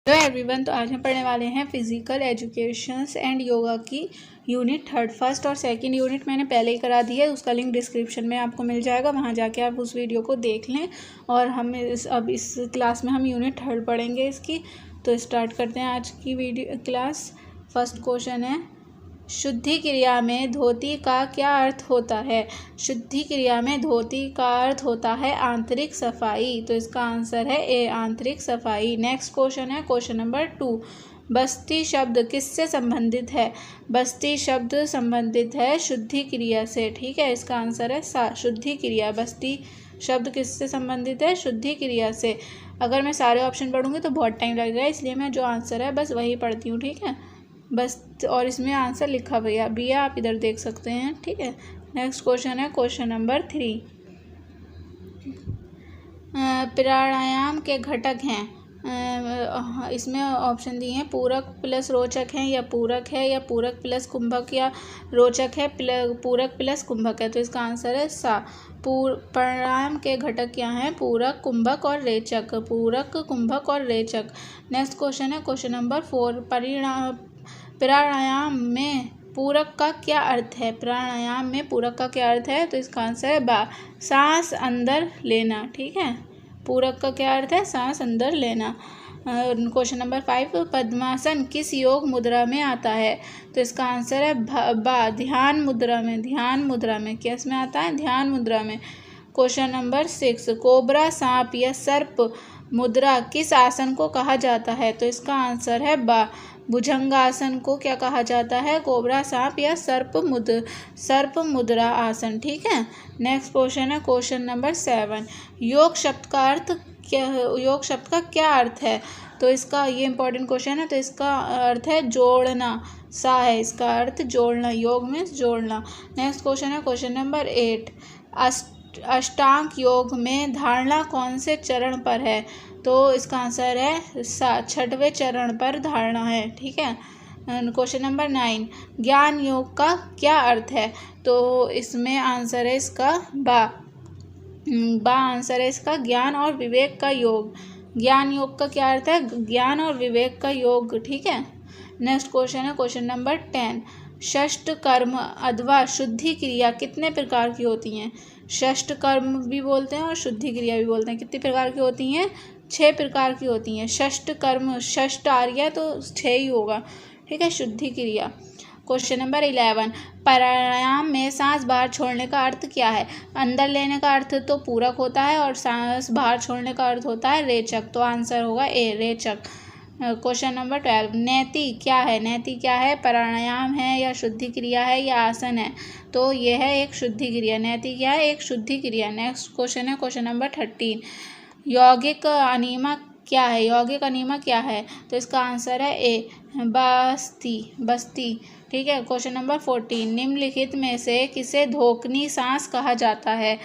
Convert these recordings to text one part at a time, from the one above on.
Hello everyone, तो आज हम पढ़ने वाले हैं फिजिकल एजुकेशंस एंड योगा की यूनिट 3। फर्स्ट और सेकंड यूनिट मैंने पहले ही करा दी है, उसका लिंक डिस्क्रिप्शन में आपको मिल जाएगा, वहां जाके आप उस वीडियो को देख लें। और हम इस क्लास में हम यूनिट 3 पढ़ेंगे इसकी। तो स्टार्ट करते हैं आज की वीडियो क्लास। फर्स्ट क्वेश्चन है, शुद्धि क्रिया में धोती का क्या अर्थ होता है? शुद्धि क्रिया में धोती का अर्थ होता है आंतरिक सफाई। तो इसका आंसर है ए, आंतरिक सफाई। नेक्स्ट क्वेश्चन है क्वेश्चन नंबर 2, बस्ती शब्द किससे संबंधित है? बस्ती शब्द संबंधित है शुद्धि क्रिया से। ठीक है, इसका आंसर है सा, शुद्धि क्रिया। बस्ती शब्द किससे संबंधित है? शुद्धि क्रिया से। अगर मैं सारे ऑप्शन पढ़ूंगी तो बहुत टाइम लगेगा, इसलिए मैं जो आंसर है बस वही पढ़ती हूँ। ठीक है, बस। और इसमें आंसर लिखा भैया भी है, आप इधर देख सकते हैं। ठीक है, नेक्स्ट क्वेश्चन है क्वेश्चन नंबर 3, प्राणायाम के घटक हैं। इसमें ऑप्शन दिए हैं, पूरक प्लस रोचक है, या पूरक है, या पूरक प्लस कुंभक, या रोचक है पूरक प्लस कुंभक है। तो इसका आंसर है सा, प्राणायाम के घटक क्या हैं? पूरक, कुंभक और रेचक। पूरक, कुंभक और रेचक। नेक्स्ट क्वेश्चन है क्वेश्चन नंबर 4, प्राणायाम में पूरक का क्या अर्थ है? प्राणायाम में पूरक का क्या अर्थ है? तो इसका आंसर है बा, सांस अंदर लेना। ठीक है, पूरक का क्या अर्थ है? सांस अंदर लेना। क्वेश्चन नंबर 5, पद्मासन किस योग मुद्रा में आता है? तो इसका आंसर है बा, ध्यान मुद्रा में। ध्यान मुद्रा में किस में आता है? ध्यान मुद्रा में। क्वेश्चन नंबर 6, कोबरा, सांप या सर्प मुद्रा किस आसन को कहा जाता है? तो इसका आंसर है बा, भुजंगासन को क्या कहा जाता है? कोबरा, सांप या सर्प मुद्रा आसन। ठीक है, नेक्स्ट क्वेश्चन है क्वेश्चन नंबर 7, योग शब्द का अर्थ क्या? योग शब्द का क्या अर्थ है? तो इसका, ये इंपॉर्टेंट क्वेश्चन है, तो इसका अर्थ है जोड़ना। सा है इसका अर्थ, जोड़ना। योग में जोड़ना। नेक्स्ट क्वेश्चन है क्वेश्चन नंबर 8, अष्टांग योग में धारणा कौन से चरण पर है? तो इसका आंसर है सा, 6वें चरण पर धारणा है। ठीक है, क्वेश्चन नंबर 9, ज्ञान योग का क्या अर्थ है? तो इसमें आंसर है इसका बा आंसर है इसका, ज्ञान और विवेक का योग। ज्ञान योग का क्या अर्थ है? ज्ञान और विवेक का योग। ठीक है, नेक्स्ट क्वेश्चन है क्वेश्चन नंबर 10, षष्ठ कर्म अथवा शुद्धि क्रिया कितने प्रकार की होती हैं? षष्ठ कर्म भी बोलते हैं और शुद्धि क्रिया भी बोलते हैं। कितनी प्रकार की होती हैं? 6 प्रकार की होती हैं। षष्ठ कर्म, षष्ठ आ रही है तो 6 ही होगा। ठीक है, शुद्धि क्रिया। क्वेश्चन नंबर 11, प्राणायाम में सांस बाहर छोड़ने का अर्थ क्या है? अंदर लेने का अर्थ तो पूरक होता है और सांस बाहर छोड़ने का अर्थ होता है रेचक। तो आंसर होगा ए, रेचक। क्वेश्चन नंबर 12, नैति क्या है? नैति क्या है? प्राणायाम है या शुद्धि क्रिया है या आसन है? तो यह है एक शुद्धि क्रिया। नैति क्या है? एक शुद्धि क्रिया। नेक्स्ट क्वेश्चन है क्वेश्चन नंबर 13, यौगिक अनिमा क्या है? यौगिक अनिमा क्या है? तो इसका आंसर है ए, बस्ती। ठीक है, क्वेश्चन नंबर 14, निम्नलिखित में से किसे धोकनी सांस कहा जाता है?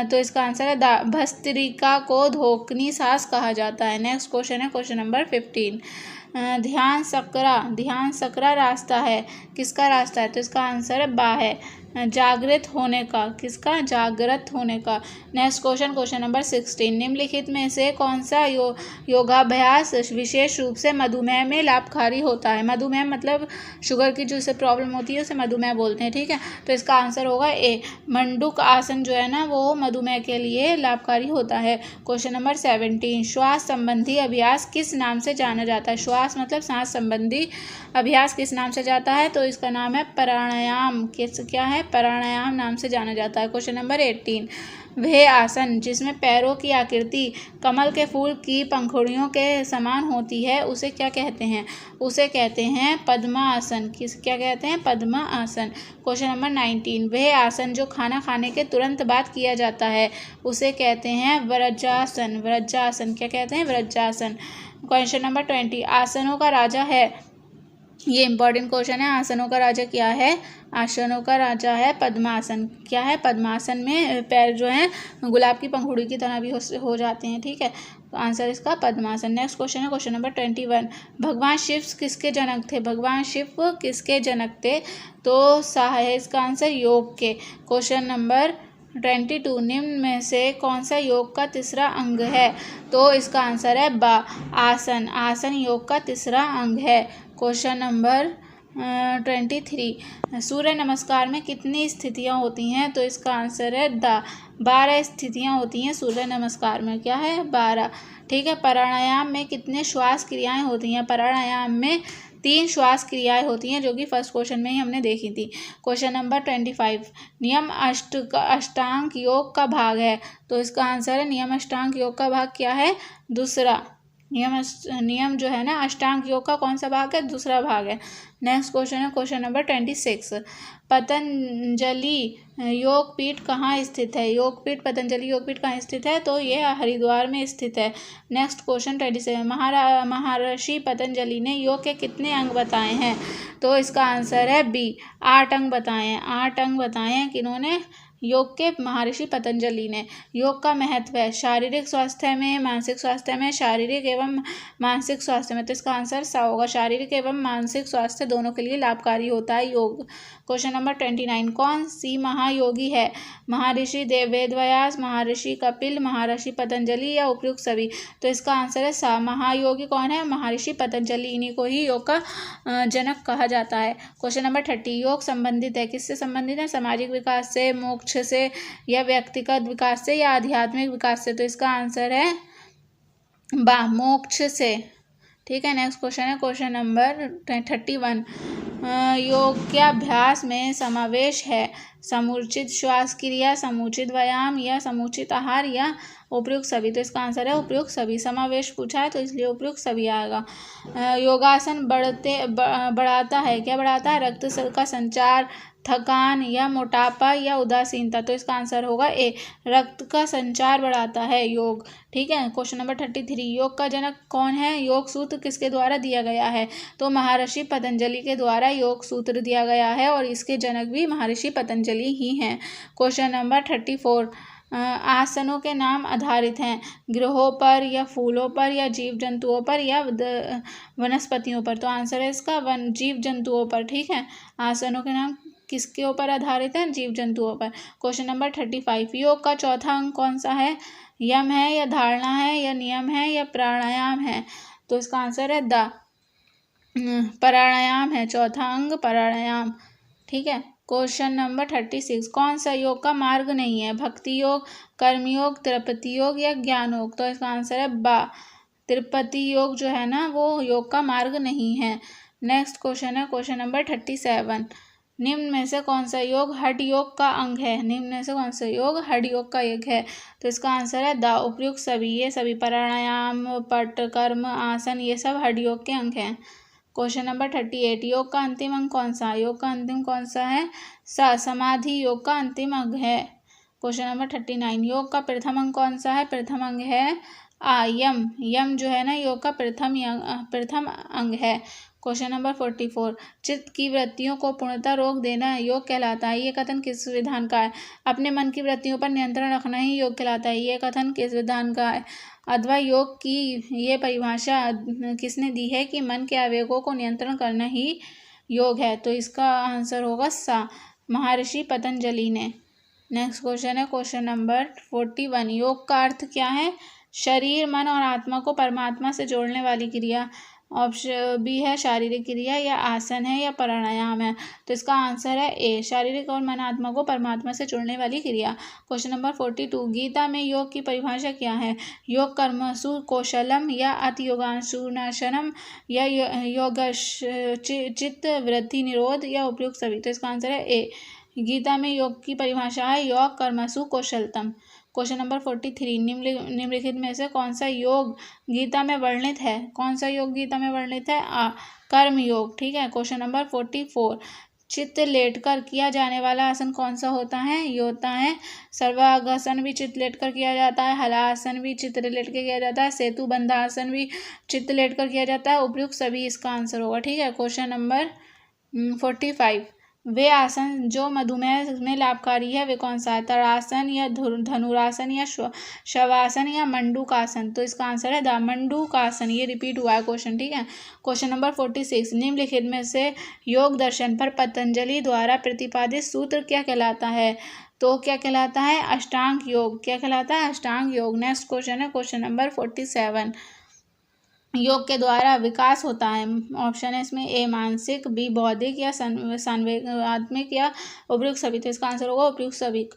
तो इसका आंसर है भस्त्रिका को धोकनी सांस कहा जाता है। नेक्स्ट क्वेश्चन है क्वेश्चन नंबर 15, ध्यान सकरा रास्ता है, किसका रास्ता है? तो इसका आंसर है बा है, जागृत होने का। किसका? जागृत होने का। नेक्स्ट क्वेश्चन क्वेश्चन नंबर 16, निम्नलिखित में से कौन सा योगाभ्यास विशेष रूप से मधुमेह में लाभकारी होता है? मधुमेह मतलब शुगर की जो से प्रॉब्लम होती है उसे मधुमेह बोलते हैं। ठीक है, तो इसका आंसर होगा ए, मंडूक आसन जो है ना वो मधुमेह के लिए लाभकारी होता है। क्वेश्चन नंबर 17, श्वास संबंधी अभ्यास किस नाम से जाना जाता है? श्वास मतलब सांस संबंधी अभ्यास किस नाम से जाता है? तो इसका नाम है प्राणायाम। क्या है? प्राणायाम नाम से जाना जाता है। क्वेश्चन नंबर 18, वह आसन जिसमें पैरों की आकृति कमल के फूल की पंखुड़ियों के समान होती है उसे क्या कहते हैं? उसे कहते हैं पद्मासन। क्या कहते हैं? पद्मासन। क्वेश्चन नंबर 19, वह आसन जो खाना खाने के तुरंत बाद किया जाता है उसे कहते हैं वज्रासन। क्या कहते हैं? वज्रासन। क्वेश्चन नंबर 20, आसनों का राजा है, ये इंपॉर्टेंट क्वेश्चन है, आसनों का राजा क्या है? आसनों का राजा है पद्मासन। क्या है? पद्मासन में पैर जो हैं गुलाब की पंखुड़ी की तरह भी हो जाते हैं। ठीक है, तो आंसर इसका पद्मासन। नेक्स्ट क्वेश्चन है क्वेश्चन नंबर 21, भगवान शिव किसके जनक थे? भगवान शिव किसके जनक थे? तो सा है इसका आंसर, योग के। क्वेश्चन नंबर 22 निम्न में से कौन सा योग का तीसरा अंग है? तो इसका आंसर है बा, आसन। आसन योग का तीसरा अंग है। क्वेश्चन नंबर 23 सूर्य नमस्कार में कितनी स्थितियां होती हैं? तो इसका आंसर है 12 स्थितियां होती हैं सूर्य नमस्कार में। क्या है? 12। ठीक है। प्राणायाम में कितने श्वास क्रियाएं होती हैं? प्राणायाम में 3 श्वास क्रियाएं होती हैं, जो कि फर्स्ट क्वेश्चन में ही हमने देखी थी। क्वेश्चन नंबर 25 नियम अष्टांग योग का भाग है? तो इसका आंसर है नियम अष्टांग योग का भाग क्या है? दूसरा। नियम जो है ना अष्टांग योग का कौन सा भाग है? दूसरा भाग है। नेक्स्ट क्वेश्चन है क्वेश्चन नंबर 26 पतंजलि योगपीठ कहाँ स्थित है? योगपीठ पतंजलि योगपीठ कहाँ स्थित है? तो ये हरिद्वार में स्थित है। नेक्स्ट क्वेश्चन 27 महर्षि पतंजलि ने योग के कितने अंग बताए हैं? तो इसका आंसर है बी, 8 अंग बताए हैं। 8 अंग बताए हैं किन्होंने? योग के महर्षि पतंजलि ने। योग का महत्व है शारीरिक स्वास्थ्य में, मानसिक स्वास्थ्य में, शारीरिक एवं मानसिक स्वास्थ्य में। तो इसका आंसर सा होगा, शारीरिक एवं मानसिक स्वास्थ्य दोनों के लिए लाभकारी होता है योग। क्वेश्चन नंबर 29 कौन सी महायोगी है? महर्षि वेदव्यास, महर्षि कपिल, महर्षि पतंजलि या उपयुक्त सभी? तो इसका आंसर है सा, महायोगी कौन है? महर्षि पतंजलि। इन्हीं को ही योग का जनक कहा जाता है। क्वेश्चन नंबर 30 योग संबंधित है? किससे संबंधित है? सामाजिक विकास से, मोक्ष से, या व्यक्तिगत विकास से, या आध्यात्मिक विकास से? तो इसका आंसर है बा, मोक्ष से। ठीक है। नेक्स्ट क्वेश्चन है क्वेश्चन नंबर 31 योगाभ्यास में समावेश है समुचित श्वास क्रिया, समुचित व्यायाम, या समुचित आहार, या उपयुक्त सभी? तो इसका आंसर है उपयुक्त सभी। समावेश पूछा है तो इसलिए उपयुक्त सभी आएगा। योगासन बढ़ाता है? क्या बढ़ाता है? रक्त का संचार, थकान, या मोटापा, या उदासीनता? तो इसका आंसर होगा ए, रक्त का संचार बढ़ाता है योग। ठीक है। क्वेश्चन नंबर 33 योग का जनक कौन है? योग सूत्र किसके द्वारा दिया गया है? तो महर्षि पतंजलि के द्वारा योग सूत्र दिया गया है, और इसके जनक भी महर्षि पतंजलि ही हैं। क्वेश्चन नंबर 34 आसनों के नाम आधारित हैं ग्रहों पर, या फूलों पर, या जीव जंतुओं पर, या वनस्पतियों पर? तो आंसर है इसका जीव जंतुओं पर। ठीक है। आसनों के नाम किसके ऊपर आधारित हैं? जीव जंतुओं पर। क्वेश्चन नंबर 35 योग का चौथा अंग कौन सा है? यम है, या धारणा है, या नियम है, या प्राणायाम है? तो इसका आंसर है प्राणायाम है। चौथा अंग प्राणायाम। ठीक है। क्वेश्चन नंबर 36 कौन सा योग का मार्ग नहीं है? भक्ति योग, कर्मयोग, त्रिपति योग, या ज्ञान योग? तो इसका आंसर है बा, त्रिपति योग जो है ना वो योग का मार्ग नहीं है। नेक्स्ट क्वेश्चन है क्वेश्चन नंबर 37 निम्न में से कौन सा योग हठ योग का अंग है? निम्न में से कौन सा योग हठ योग का एक है? तो इसका आंसर है द उपयुक्त सभी। ये सभी प्राणायाम, पट, कर्म, आसन, ये सब हठ योग के अंग हैं। क्वेश्चन नंबर 38 योग का अंतिम अंग कौन सा? योग का अंतिम कौन सा है? समाधि योग का अंतिम अंग है। क्वेश्चन नंबर 39 योग का प्रथम अंग कौन सा है? प्रथम अंग है यम। यम जो है ना योग का प्रथम अंग है। क्वेश्चन नंबर 44 चित्त की वृत्तियों को पूर्णतः रोक देना योग कहलाता है। ये कथन किस विधान का है? अपने मन की वृत्तियों पर नियंत्रण रखना ही योग कहलाता है। ये कथन किस विधान का है? अथवा योग की ये परिभाषा किसने दी है कि मन के आवेगों को नियंत्रण करना ही योग है? तो इसका आंसर होगा सा, महर्षि पतंजलि ने। नेक्स्ट क्वेश्चन है क्वेश्चन नंबर 41 योग का अर्थ क्या है? शरीर, मन और आत्मा को परमात्मा से जोड़ने वाली क्रिया। ऑप्शन बी है शारीरिक क्रिया, या आसन है, या प्राणायाम है? तो इसका आंसर है ए, शारीरिक और मन आत्मा को परमात्मा से जोड़ने वाली क्रिया। क्वेश्चन नंबर 42 गीता में योग की परिभाषा क्या है? योग कर्मसु कौशलम, या अति योगांशुनाशनम, या योग चित्त वृद्धि निरोध, या उपयुक्त सभी? तो इसका आंसर है ए, गीता में योग की परिभाषा है योग कर्मसु कौशलतम। क्वेश्चन नंबर 43 निम्नलिखित में से कौन सा योग गीता में वर्णित है? कौन सा योग गीता में वर्णित है? कर्म योग। ठीक है। क्वेश्चन नंबर 44 चित्त लेटकर किया जाने वाला आसन कौन सा होता है? ये होता है सर्वांगासन भी चित्त लेटकर किया जाता है, हलासन भी चित्त लेट कर किया जाता है, सेतु बंधासन भी चित्त लेटकर किया जाता है, उपयुक्त सभी इसका आंसर होगा। ठीक है। क्वेश्चन नंबर 45 वे आसन जो मधुमेह में लाभकारी है वे कौन सा है? ताड़ासन, या धनुरासन, या शवासन, या मंडूकासन? तो इसका आंसर है द मंडूकासन। ये रिपीट हुआ है क्वेश्चन। ठीक है। क्वेश्चन नंबर 46 निम्नलिखित में से योग दर्शन पर पतंजलि द्वारा प्रतिपादित सूत्र क्या कहलाता है? तो क्या कहलाता है? अष्टांग योग। क्या कहलाता है? अष्टांग योग। नेक्स्ट क्वेश्चन है क्वेश्चन नंबर 47। योग के द्वारा विकास होता है। ऑप्शन है इसमें ए मानसिक, बी बौद्धिक, या संवेगात्मक, या उपयुक्त सभी। तो इसका आंसर होगा उपयुक्त सभी।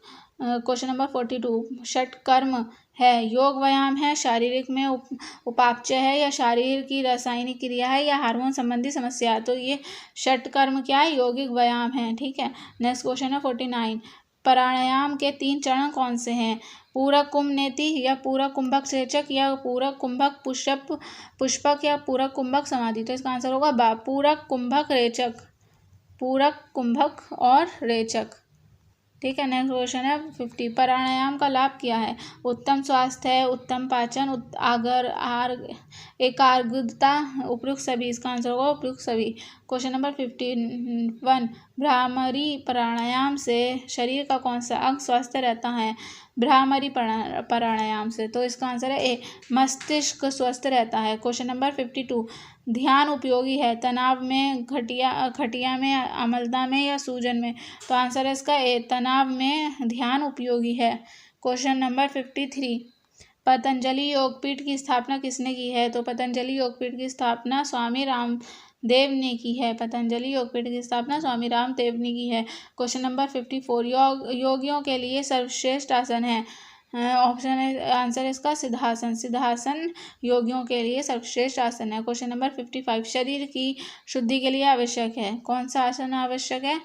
Question number 42। षटकर्म है, योग व्यायाम है, शारीरिक में उपापचय है, या शरीर की रासायनिक क्रिया है, या हार्मोन संबंधी समस्या है। तो ये षटकर्म क्या है? यौगिक व्यायाम है। ठीक है। नेक्स्ट क्वेश्चन है 49। प्राणायाम के 3 चरण कौन से हैं? पूरक कुंभ नेति, या पूरक कुंभक रेचक, या पूरक कुंभक पुष्पक, या पूरक कुंभक समाधि। तो इसका आंसर होगा पूरक कुंभक रेचक। पूरक कुंभक और रेचक। ठीक है। नेक्स्ट क्वेश्चन है 50। प्राणायाम का लाभ क्या है? उत्तम स्वास्थ्य है, उत्तम पाचन, एकाग्रता, उपयुक्त सभी। इसका आंसर होगा उपयुक्त सभी। Question number 51। भ्रामरी प्राणायाम से शरीर का कौन सा अंग स्वस्थ रहता है? भ्रामरी प्राणायाम से। तो इसका आंसर है ए मस्तिष्क स्वस्थ रहता है। Question number 52। ध्यान उपयोगी है, तनाव में, घटिया में, अम्लता में, या सूजन में। तो आंसर है इसका ए तनाव में ध्यान उपयोगी है। Question number 53। पतंजलि योगपीठ की स्थापना किसने की है? तो पतंजलि योगपीठ की स्थापना स्वामी रामदेव ने की है। पतंजलि योगपीठ की स्थापना स्वामी रामदेव ने की है। Question number 54। योगियों के लिए सर्वश्रेष्ठ आसन है। ऑप्शन है आंसर इसका सिद्धासन। सिद्धासन योगियों के लिए सर्वश्रेष्ठ आसन है। Question number 55। शरीर की शुद्धि के लिए आवश्यक है, कौन सा आसन आवश्यक है?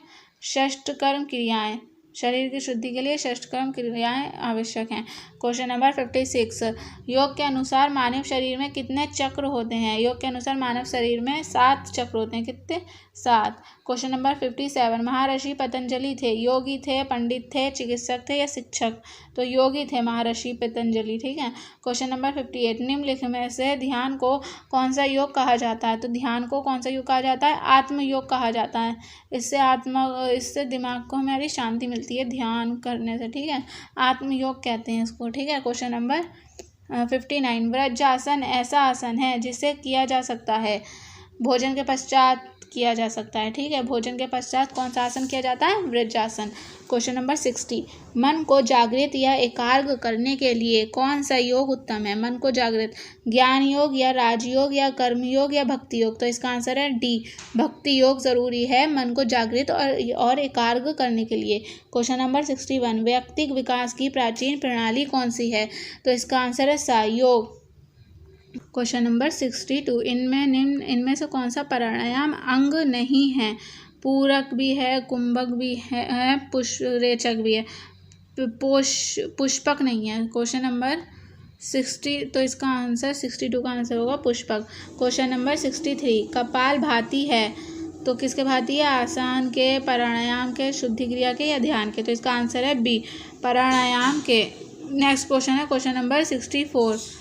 षष्ठकर्म क्रियाएं। शरीर की शुद्धि के लिए षष्ठकर्म क्रियाएं आवश्यक हैं। Question number 56। योग के अनुसार मानव शरीर में कितने चक्र होते हैं? योग के अनुसार मानव शरीर में 7 चक्र होते हैं। कितने? 7। Question number 57। महर्षि पतंजलि थे, योगी थे, पंडित थे, चिकित्सक थे, या शिक्षक? तो योगी थे महर्षि पतंजलि। ठीक है। Question number 58। निम्नलिखित में से ध्यान को कौन सा योग कहा जाता है? तो ध्यान को कौन सा योग कहा जाता है? आत्म योग कहा जाता है। इससे दिमाग को हमारी शांति मिलती है ध्यान करने से। ठीक है। आत्म योग कहते हैं इसको। ठीक है। Question number 59। वज्रासन ऐसा आसन है जिसे किया जा सकता है भोजन के पश्चात किया जा सकता है। ठीक है। भोजन के पश्चात कौन सा आसन किया जाता है? वज्रासन। Question number 60। मन को जागृत या एकाग्र करने के लिए कौन सा योग उत्तम है? मन को जागृत, ज्ञान योग, या राजयोग, या कर्म योग, या भक्ति योग। तो इसका आंसर है डी भक्ति योग जरूरी है मन को जागृत और एकाग्र करने के लिए। Question number 61। व्यक्तिगत विकास की प्राचीन प्रणाली कौन सी है? तो इसका आंसर है सहयोग। Question number 62। इनमें से कौन सा प्राणायाम अंग नहीं है? पूरक भी है, कुंभक भी है, रेचक भी है, पुष्पक नहीं है। Question number 60। तो इसका आंसर 62 का आंसर होगा पुष्पक। Question number 63। कपाल भाती है, तो किसके भाती है? आसन के, प्राणायाम के, शुद्धि क्रिया के, या ध्यान के। तो इसका आंसर है बी प्राणायाम के। नेक्स्ट क्वेश्चन है क्वेश्चन नंबर 64।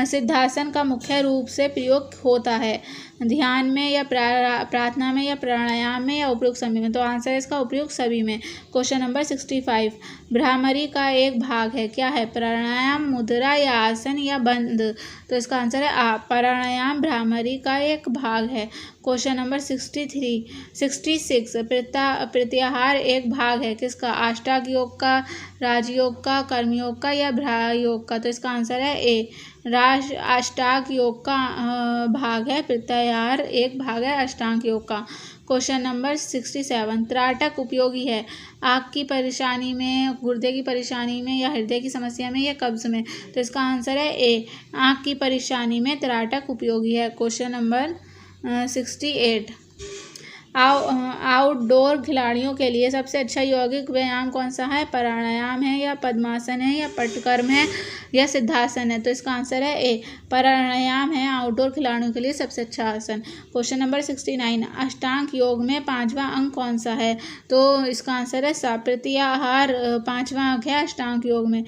सिद्धासन का मुख्य रूप से प्रयोग होता है ध्यान में, या प्रार्थना में, या प्राणायाम में, या उपयुक्त सभी में। तो आंसर है इसका उपयुक्त सभी में। Question number 65। भ्रामरी का एक भाग है, क्या है? प्राणायाम, मुद्रा, या आसन, या बंद। तो इसका आंसर है आ प्राणायाम भ्रामरी का एक भाग है। Question number 66। प्रत्याहार एक भाग है, किसका? अष्टांग योग का, राजयोग का, कर्मयोग का, या भ्रायोग का। तो इसका आंसर है ए अष्टांग योग का भाग है। प्रत्याहार एक भाग है अष्टांग योग का। Question number 67। त्राटक उपयोगी है आँख की परेशानी में, गुर्दे की परेशानी में, या हृदय की समस्या में, या कब्ज में। तो इसका आंसर है ए आँख की परेशानी में त्राटक उपयोगी है। Question number 68। आउटडोर खिलाड़ियों के लिए सबसे अच्छा यौगिक व्यायाम कौन सा है? प्राणायाम है, या पद्मासन है, या पटकर्म है, या सिद्धासन है। तो इसका आंसर है ए प्राणायाम है आउटडोर खिलाड़ियों के लिए सबसे अच्छा आसन। Question number 69। अष्टांग योग में 5वां अंग कौन सा है? तो इसका आंसर है सा प्रत्याहार 5वां अंग है अष्टांग योग में।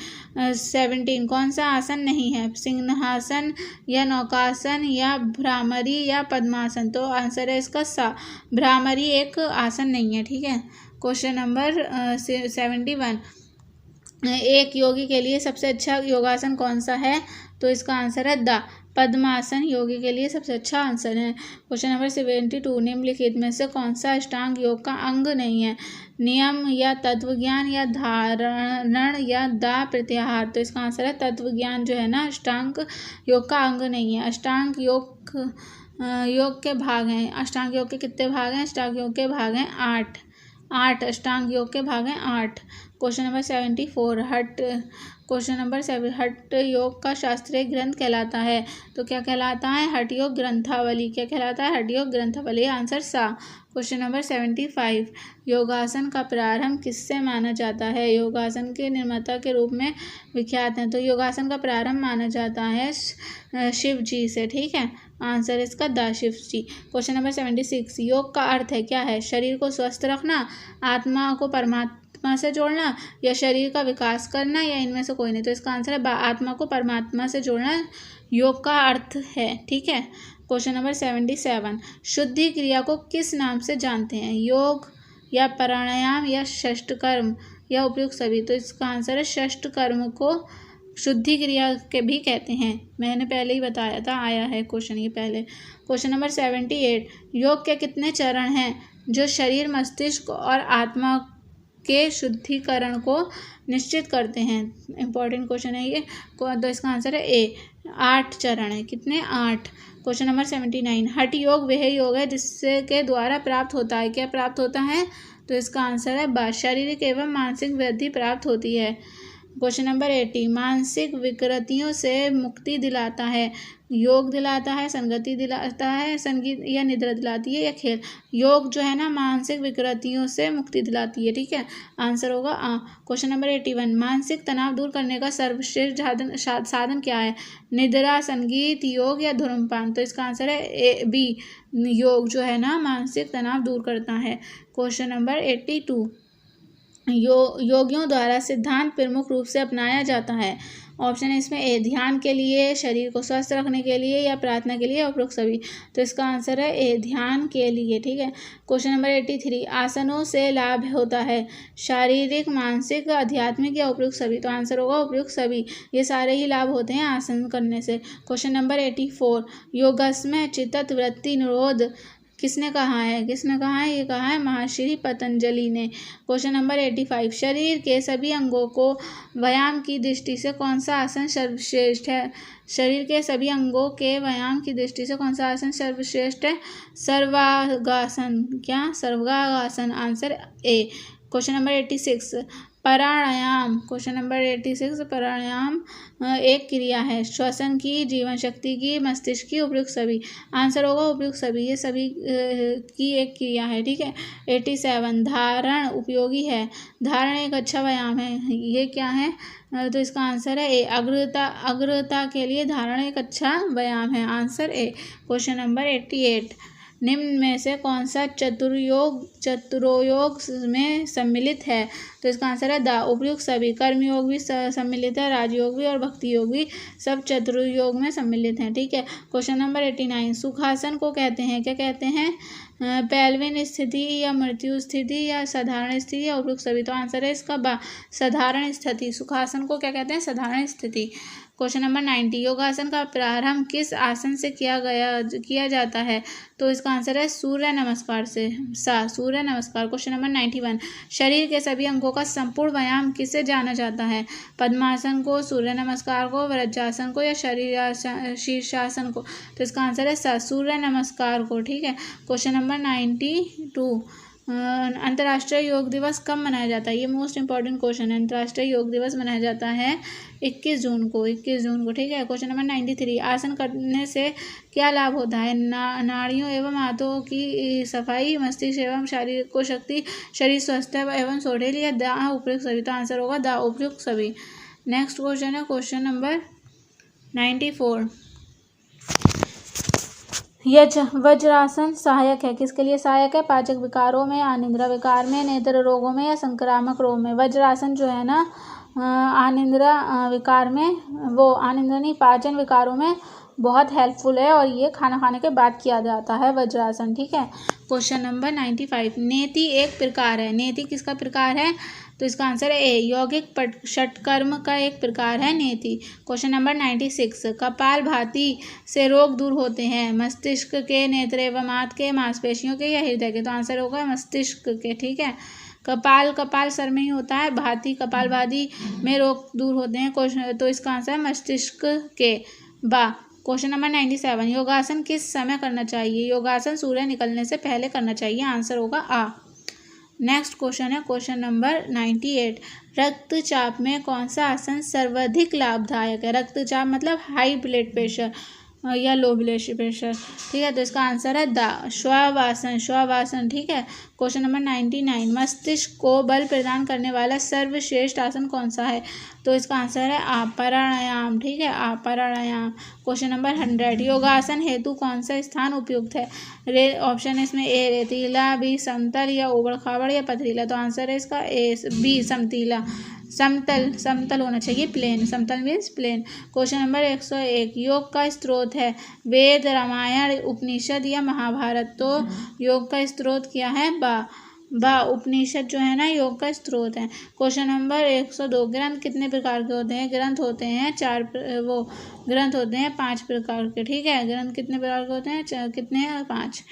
17। कौन सा आसन नहीं है? सिंहासन, या नौकासन, या भ्रामरी, या पद्मासन। तो आंसर है इसका सा भ्रामरी एक आसन नहीं है। ठीक है। Question number 71। एक योगी के लिए सबसे अच्छा योगासन कौन सा है? तो इसका आंसर है द पद्मासन योगी के लिए सबसे अच्छा आंसर है। क्वेश्चन नंबर 72, निम्नलिखित में से कौन सा अष्टांग योग का अंग नहीं है? नियम या तत्वज्ञान या धारण या दा प्रत्याहार। तो इसका आंसर है तत्वज्ञान जो है ना अष्टांग योग का अंग नहीं है। अष्टांग योग के भाग हैं। अष्टांग योग के कितने भाग हैं? अष्टांग योग के भाग हैं 8 अष्टांग योग के भाग हैं 8। क्वेश्चन नंबर 74, हठ योग का शास्त्रीय ग्रंथ कहलाता है। तो क्या कहलाता है? हठ योग ग्रंथावली। क्या कहलाता है? हठ योग ग्रंथावली। आंसर सा। क्वेश्चन नंबर 75, योगासन का प्रारंभ किससे माना जाता है? योगासन के निर्माता के रूप में विख्यात हैं। तो योगासन का प्रारंभ माना जाता है शिव जी से। ठीक है, आंसर इसका दा शिव जी। क्वेश्चन नंबर 76, योग का अर्थ है क्या है? शरीर को स्वस्थ रखना, आत्मा को परमात्मा से जोड़ना, या शरीर का विकास करना, या इनमें से कोई नहीं। तो इसका आंसर है आत्मा को परमात्मा से जोड़ना योग का अर्थ है। ठीक है। क्वेश्चन नंबर 77, शुद्धि क्रिया को किस नाम से जानते हैं? योग या प्राणायाम या षष्ठकर्म या उपयुक्त सभी। तो इसका आंसर है षष्ठकर्म को शुद्धि क्रिया के भी कहते हैं। मैंने पहले ही बताया था, आया है क्वेश्चन ये पहले। क्वेश्चन नंबर 78, योग के कितने चरण हैं जो शरीर, मस्तिष्क और आत्मा के शुद्धिकरण को निश्चित करते हैं? इंपॉर्टेंट क्वेश्चन है ये। तो इसका आंसर है ए, 8 चरण है। कितने? 8। क्वेश्चन नंबर 79, हठ योग वह योग है जिससे के द्वारा प्राप्त होता है। क्या प्राप्त होता है? तो इसका आंसर है शारीरिक एवं मानसिक वृद्धि प्राप्त होती है। क्वेश्चन नंबर 80, मानसिक विकृतियों से मुक्ति दिलाता है। योग दिलाता है, संगति दिलाता है, संगीत या निद्रा दिलाती है, या खेल? योग जो है ना मानसिक विकृतियों से मुक्ति दिलाती है। ठीक है, आंसर होगा आ। क्वेश्चन नंबर 81, मानसिक तनाव दूर करने का सर्वश्रेष्ठ साधन क्या है? निद्रा, संगीत, योग या धूम्रपान। तो इसका आंसर है ए बी, योग जो है ना मानसिक तनाव दूर करता है। क्वेश्चन नंबर 82, योगियों द्वारा सिद्धांत प्रमुख रूप से अपनाया जाता है। ऑप्शन है इसमें ए, ध्यान के लिए, शरीर को स्वस्थ रखने के लिए, या प्रार्थना के लिए, या उपरोक्त सभी। तो इसका आंसर है ए, ध्यान के लिए। ठीक है। क्वेश्चन नंबर 83, आसनों से लाभ होता है? शारीरिक, मानसिक, आध्यात्मिक या उपरोक्त सभी। तो आंसर होगा उपरोक्त सभी। ये सारे ही लाभ होते हैं आसन करने से। क्वेश्चन नंबर 84, योगास्म चित्त वृत्ति निरोध किसने कहा है? किसने कहा है? ये कहा है महर्षि पतंजलि ने। क्वेश्चन नंबर 85, शरीर के सभी अंगों को व्यायाम की दृष्टि से कौन सा आसन सर्वश्रेष्ठ है? शरीर के सभी अंगों के व्यायाम की दृष्टि से कौन सा आसन सर्वश्रेष्ठ है? सर्वांगासन। क्या? Sarvangasana. Answer A. Question number 86, pranayama. Question number 86, प्राणायाम एक क्रिया है श्वसन की, जीवन शक्ति की, मस्तिष्क की, उपयुक्त सभी। आंसर होगा उपयुक्त सभी। ये सभी की एक क्रिया है। ठीक है। 87, धारण उपयोगी है। धारण एक अच्छा व्यायाम है। ये क्या है? तो इसका आंसर है ए, अग्रता के लिए धारण एक अच्छा व्यायाम है। Answer A. क्वेश्चन नंबर 88, निम्न में से कौन सा चतुर्योग में सम्मिलित है? तो इसका आंसर है दा, उपयुक्त सभी। कर्मयोग भी सम्मिलित है, राजयोग भी और भक्ति योग भी, सब चतुर्योग में सम्मिलित हैं। ठीक है। क्वेश्चन नंबर 89, सुखासन को कहते हैं? क्या कहते हैं? पैल्विन स्थिति या मृत्यु स्थिति या साधारण स्थिति या उपयुक्त सभी। तो आंसर है इसका बा, साधारण स्थिति। सुखासन को क्या कहते हैं? साधारण स्थिति। क्वेश्चन नंबर 90, योगासन का प्रारंभ किस आसन से किया जाता है? तो इसका आंसर है सूर्य नमस्कार से। सूर्य नमस्कार। क्वेश्चन नंबर 91, शरीर के सभी अंगों का संपूर्ण व्यायाम किसे जाना जाता है? पद्मासन को, सूर्य नमस्कार को, वज्रासन को, या शीर्षासन को। तो इसका आंसर है सूर्य नमस्कार को। ठीक है। क्वेश्चन नंबर 92, अंतर्राष्ट्रीय योग दिवस कब मनाया जाता है? ये मोस्ट इंपॉर्टेंट क्वेश्चन है। अंतर्राष्ट्रीय योग दिवस मनाया जाता है 21 जून को। 21 जून को। ठीक है। क्वेश्चन नंबर 93, आसन करने से क्या लाभ होता है? नाड़ियों एवं हाथों की सफाई, मस्तिष्क एवं शारीरिक को शक्ति, शरीर स्वस्थ एवं सुडौल, या दा उपयुक्त सभी। तो आंसर होगा दा उपयुक्त सभी। नेक्स्ट क्वेश्चन है क्वेश्चन नंबर 94, वज्रासन सहायक है? किसके लिए सहायक है? पाचक विकारों में, अनिद्रा विकार में, नेत्र रोगों में, या संक्रामक रोग में। वज्रासन जो है ना अनिद्रा विकार में, वो अनिद्रा नहीं, पाचन विकारों में बहुत हेल्पफुल है, और ये खाना खाने के बाद किया जाता है वज्रासन। ठीक है। क्वेश्चन नंबर 95, नेति एक प्रकार है? नेति किसका प्रकार है? तो इसका आंसर है ए, यौगिक षटकर्म का एक प्रकार है नेति। क्वेश्चन नंबर 96, कपालभाति से रोग दूर होते हैं, मस्तिष्क के, नेत्र एवं आंत के, मांसपेशियों के या हृदय के? तो आंसर होगा मस्तिष्क के। ठीक है, कपाल सर में ही होता है, भाती कपालभाति में रोग दूर होते हैं। क्वेश्चन, तो इसका आंसर है मस्तिष्क के। बा। क्वेश्चन नंबर 97, योगासन किस समय करना चाहिए? योगासन सूर्य निकलने से पहले करना चाहिए। आंसर होगा आ। नेक्स्ट क्वेश्चन है क्वेश्चन नंबर 98, रक्तचाप में कौन सा आसन सर्वाधिक लाभदायक है? रक्तचाप मतलब हाई ब्लड प्रेशर या लो ब्लड प्रेशर। ठीक है, तो इसका आंसर है द श्वावासन। ठीक है, क्वेश्चन नंबर 99, मस्तिष्क को बल प्रदान करने वाला सर्वश्रेष्ठ आसन कौन सा है? तो इसका आंसर है प्राणायाम। ठीक है, प्राणायाम। क्वेश्चन नंबर 100, योगासन हेतु कौन सा स्थान उपयुक्त है? ऑप्शन है इसमें ए रेतीला, बी समतल या उबड़ खाबड़ या पथरीला? तो आंसर है इसका ए, बी समतीला। समतल होना चाहिए, प्लेन। समतल मीन्स प्लेन। क्वेश्चन नंबर 101, योग का स्रोत है वेद, रामायण, उपनिषद या महाभारत? तो योग का स्रोत क्या है? बा उपनिषद जो है ना योग का स्रोत है। क्वेश्चन नंबर 102, ग्रंथ कितने प्रकार के होते हैं? ग्रंथ होते हैं ग्रंथ होते हैं 5 प्रकार के। ठीक है, ग्रंथ कितने प्रकार के होते हैं? कितने हैं? 5।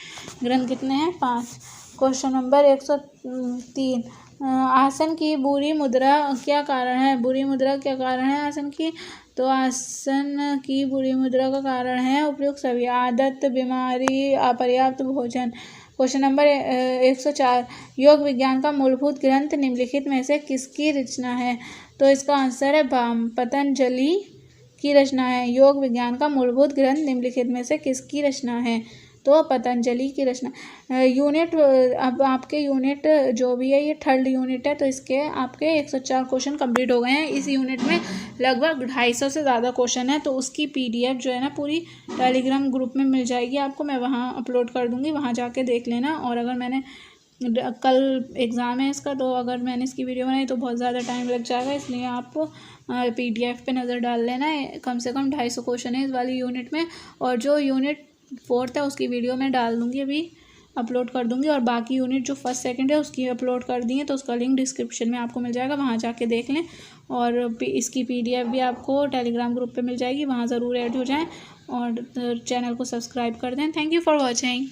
ग्रंथ कितने हैं? 5। क्वेश्चन नंबर 103, आसन की बुरी मुद्रा क्या कारण है? बुरी मुद्रा क्या कारण है आसन की? तो आसन की बुरी मुद्रा का कारण है उपयुक्त सभी आदत, बीमारी, अपर्याप्त भोजन। क्वेश्चन नंबर 104, योग विज्ञान का मूलभूत ग्रंथ निम्नलिखित में से किसकी रचना है? तो इसका आंसर है पतंजलि की रचना है। योग विज्ञान का मूलभूत ग्रंथ निम्नलिखित में से किसकी रचना है? तो पतंजलि की रचना। यूनिट, अब आपके यूनिट जो भी है ये 3rd यूनिट है, तो इसके आपके 104 क्वेश्चन कंप्लीट हो गए हैं। इस यूनिट में लगभग 250 से ज़्यादा क्वेश्चन है, तो उसकी PDF जो है ना पूरी टेलीग्राम ग्रुप में मिल जाएगी आपको, मैं वहाँ अपलोड कर दूँगी, वहाँ जाके देख लेना। और अगर मैंने कल एग्ज़ाम है इसका, तो अगर मैंने इसकी वीडियो बनाई तो बहुत ज़्यादा टाइम लग जाएगा, इसलिए आप PDF पे नज़र डाल लेना है। कम से कम 250 क्वेश्चन है इस वाली यूनिट में, और जो यूनिट 4th है उसकी वीडियो मैं डाल दूँगी, अभी अपलोड कर दूँगी। और बाकी यूनिट जो 1st 2nd है उसकी अपलोड कर दी है, तो उसका लिंक डिस्क्रिप्शन में आपको मिल जाएगा, वहाँ जाके देख लें। और इसकी PDF भी आपको टेलीग्राम ग्रुप पे मिल जाएगी, वहाँ ज़रूर ऐड हो जाएं और चैनल को सब्सक्राइब कर दें। Thank you for watching.